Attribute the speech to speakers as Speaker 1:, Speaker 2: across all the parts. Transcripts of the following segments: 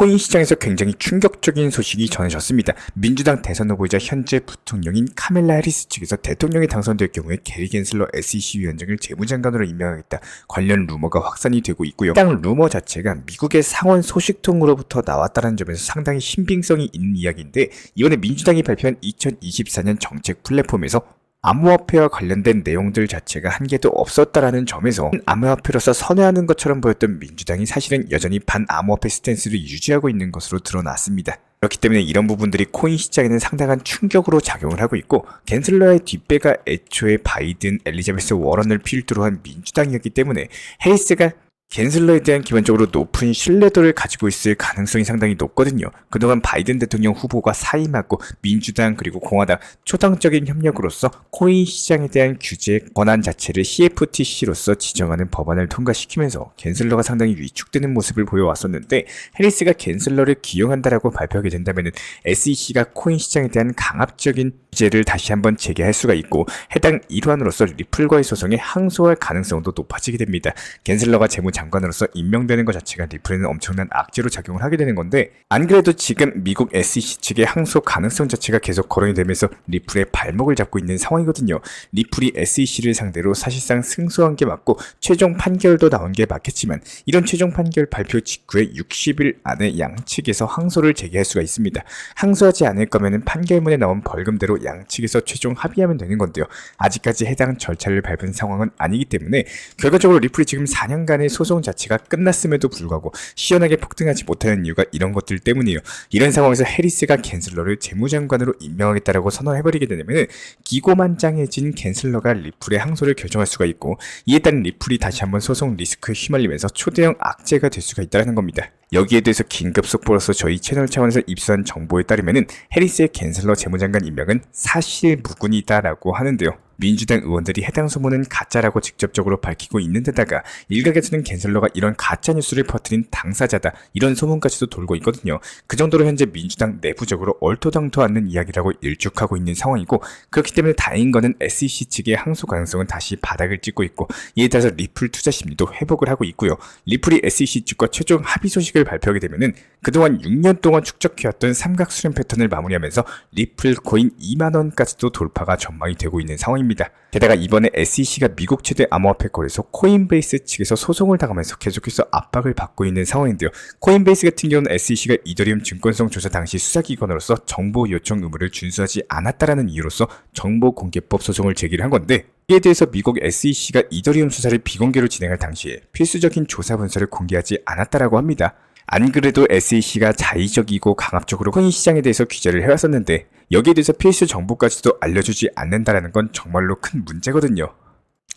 Speaker 1: 코인 시장에서 굉장히 충격적인 소식이 전해졌습니다. 민주당 대선 후보이자 현재 부통령인 카멜라 해리스 측에서 대통령이 당선될 경우에 게리 겐슬러 SEC 위원장을 재무장관으로 임명하겠다 관련 루머가 확산이 되고 있고요. 해당 루머 자체가 미국의 상원 소식통으로부터 나왔다는 점에서 상당히 신빙성이 있는 이야기인데, 이번에 민주당이 발표한 2024년 정책 플랫폼에서 암호화폐와 관련된 내용들 자체가 한 개도 없었다라는 점에서 암호화폐로서 선회하는 것처럼 보였던 민주당이 사실은 여전히 반암호화폐 스탠스를 유지하고 있는 것으로 드러났습니다. 그렇기 때문에 이런 부분들이 코인 시장에는 상당한 충격으로 작용을 하고 있고, 겐슬러의 뒷배가 애초에 바이든, 엘리자베스 워런을 필두로 한 민주당이었기 때문에 해리스가 겐슬러에 대한 기본적으로 높은 신뢰도를 가지고 있을 가능성이 상당히 높거든요. 그동안 바이든 대통령 후보가 사임하고 민주당 그리고 공화당 초당적인 협력으로서 코인 시장에 대한 규제 권한 자체를 CFTC로서 지정하는 법안을 통과시키면서 겐슬러가 상당히 위축되는 모습을 보여왔었는데, 해리스가 겐슬러를 기용한다라고 발표하게 된다면 SEC가 코인 시장에 대한 강압적인 규제를 다시 한번 재개할 수가 있고, 해당 일환으로서 리플과의 소송에 항소할 가능성도 높아지게 됩니다. 겐슬러가 재무장관으로서 임명되는 것 자체가 리플에는 엄청난 악재로 작용을 하게 되는 건데, 안 그래도 지금 미국 SEC 측의 항소 가능성 자체가 계속 거론이 되면서 리플의 발목을 잡고 있는 상황이거든요. 리플이 SEC를 상대로 사실상 승소한 게 맞고 최종 판결도 나온 게 맞겠지만, 이런 최종 판결 발표 직후에 60일 안에 양측에서 항소를 제기할 수가 있습니다. 항소하지 않을 거면은 판결문에 나온 벌금대로 양측에서 최종 합의하면 되는 건데요. 아직까지 해당 절차를 밟은 상황은 아니기 때문에 결과적으로 리플이 지금 4년간의 소송 자체가 끝났음에도 불구하고 시원하게 폭등하지 못하는 이유가 이런 것들 때문이에요. 이런 상황에서 해리스가 겐슬러를 재무장관으로 임명하겠다라고 선언해버리게 되면 기고만장해진 겐슬러가 리플의 항소를 결정할 수가 있고, 이에 따른 리플이 다시 한번 소송 리스크에 휘말리면서 초대형 악재가 될 수가 있다는 겁니다. 여기에 대해서 긴급 속보로서 저희 채널 차원에서 입수한 정보에 따르면 해리스의 겐슬러 재무장관 임명은 사실 무근이다라고 하는데요. 민주당 의원들이 해당 소문은 가짜라고 직접적으로 밝히고 있는 데다가 일각에서는 겐슬러가 이런 가짜 뉴스를 퍼뜨린 당사자다, 이런 소문까지도 돌고 있거든요. 그 정도로 현재 민주당 내부적으로 얼토당토 않는 이야기라고 일축하고 있는 상황이고, 그렇기 때문에 다행인 거는 SEC 측의 항소 가능성은 다시 바닥을 찍고 있고, 이에 따라서 리플 투자 심리도 회복을 하고 있고요. 리플이 SEC 측과 최종 합의 소식을 발표하게 되면은 그동안 6년 동안 축적해왔던 삼각 수렴 패턴을 마무리하면서 리플 코인 2만원까지도 돌파가 전망이 되고 있는 상황입니다. 게다가 이번에 SEC가 미국 최대 암호화폐 거래소 코인베이스 측에서 소송을 당하면서 계속해서 압박을 받고 있는 상황인데요. 코인베이스 같은 경우는 SEC가 이더리움 증권성 조사 당시 수사기관으로서 정보 요청 의무를 준수하지 않았다라는 이유로서 정보공개법 소송을 제기를 한 건데, 이에 대해서 미국 SEC가 이더리움 수사를 비공개로 진행할 당시에 필수적인 조사 문서를 공개하지 않았다라고 합니다. 안 그래도 SEC가 자의적이고 강압적으로 코인 시장에 대해서 규제를 해왔었는데, 여기에 대해서 필수 정보까지도 알려주지 않는다는 건 정말로 큰 문제거든요.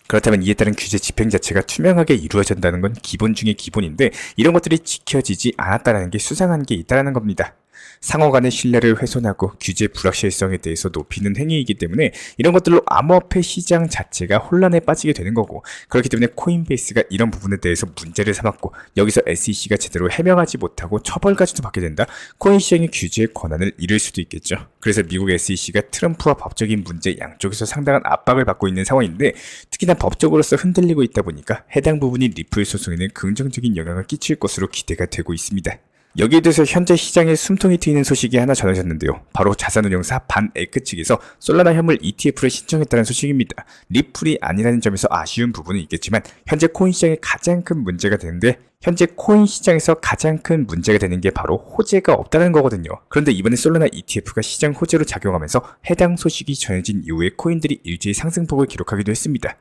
Speaker 1: 그렇다면 이에 따른 규제 집행 자체가 투명하게 이루어진다는 건 기본 중에 기본인데, 이런 것들이 지켜지지 않았다는 게 수상한 게 있다는 겁니다. 상호 간의 신뢰를 훼손하고 규제 불확실성에 대해서 높이는 행위이기 때문에 이런 것들로 암호화폐 시장 자체가 혼란에 빠지게 되는 거고, 그렇기 때문에 코인베이스가 이런 부분에 대해서 문제를 삼았고, 여기서 SEC가 제대로 해명하지 못하고 처벌까지도 받게 된다? 코인 시장의 규제의 권한을 잃을 수도 있겠죠. 그래서 미국 SEC가 트럼프와 법적인 문제 양쪽에서 상당한 압박을 받고 있는 상황인데, 특히나 법적으로서 흔들리고 있다 보니까 해당 부분이 리플 소송에는 긍정적인 영향을 끼칠 것으로 기대가 되고 있습니다. 여기에 대해서 현재 시장에 숨통이 트이는 소식이 하나 전해졌는데요. 바로 자산운용사 반에크 측에서 솔라나 현물 ETF를 신청했다는 소식입니다. 리플이 아니라는 점에서 아쉬운 부분은 있겠지만, 현재 코인 시장의 가장 큰 문제가 되는데, 현재 코인 시장에서 가장 큰 문제가 되는 게 바로 호재가 없다는 거거든요. 그런데 이번에 솔라나 ETF가 시장 호재로 작용하면서 해당 소식이 전해진 이후에 코인들이 일제히 상승폭을 기록하기도 했습니다.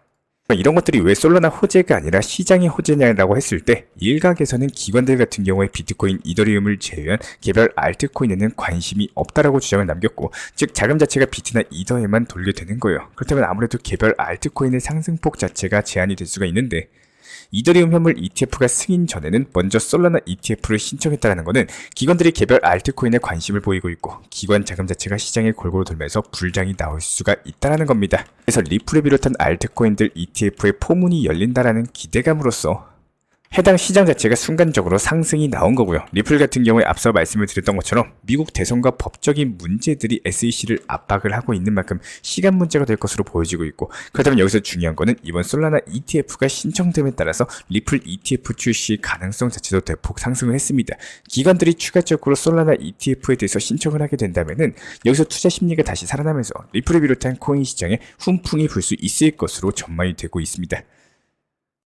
Speaker 1: 이런 것들이 왜 솔라나 호재가 아니라 시장의 호재냐라고 했을 때, 일각에서는 기관들 같은 경우에 비트코인, 이더리움을 제외한 개별 알트코인에는 관심이 없다라고 주장을 남겼고, 즉 자금 자체가 비트나 이더에만 돌게 되는 거예요. 그렇다면 아무래도 개별 알트코인의 상승폭 자체가 제한이 될 수가 있는데, 이더리움 현물 ETF가 승인 전에는 먼저 솔라나 ETF를 신청했다는 것은 기관들이 개별 알트코인에 관심을 보이고 있고, 기관 자금 자체가 시장에 골고루 돌면서 불장이 나올 수가 있다는 겁니다. 그래서 리플을 비롯한 알트코인들 ETF의 포문이 열린다라는 기대감으로써 해당 시장 자체가 순간적으로 상승이 나온 거고요. 리플 같은 경우에 앞서 말씀을 드렸던 것처럼 미국 대선과 법적인 문제들이 SEC를 압박을 하고 있는 만큼 시간 문제가 될 것으로 보여지고 있고, 그렇다면 여기서 중요한 거는 이번 솔라나 ETF가 신청됨에 따라서 리플 ETF 출시 가능성 자체도 대폭 상승을 했습니다. 기관들이 추가적으로 솔라나 ETF에 대해서 신청을 하게 된다면은 여기서 투자 심리가 다시 살아나면서 리플을 비롯한 코인 시장에 훈풍이 불 수 있을 것으로 전망이 되고 있습니다.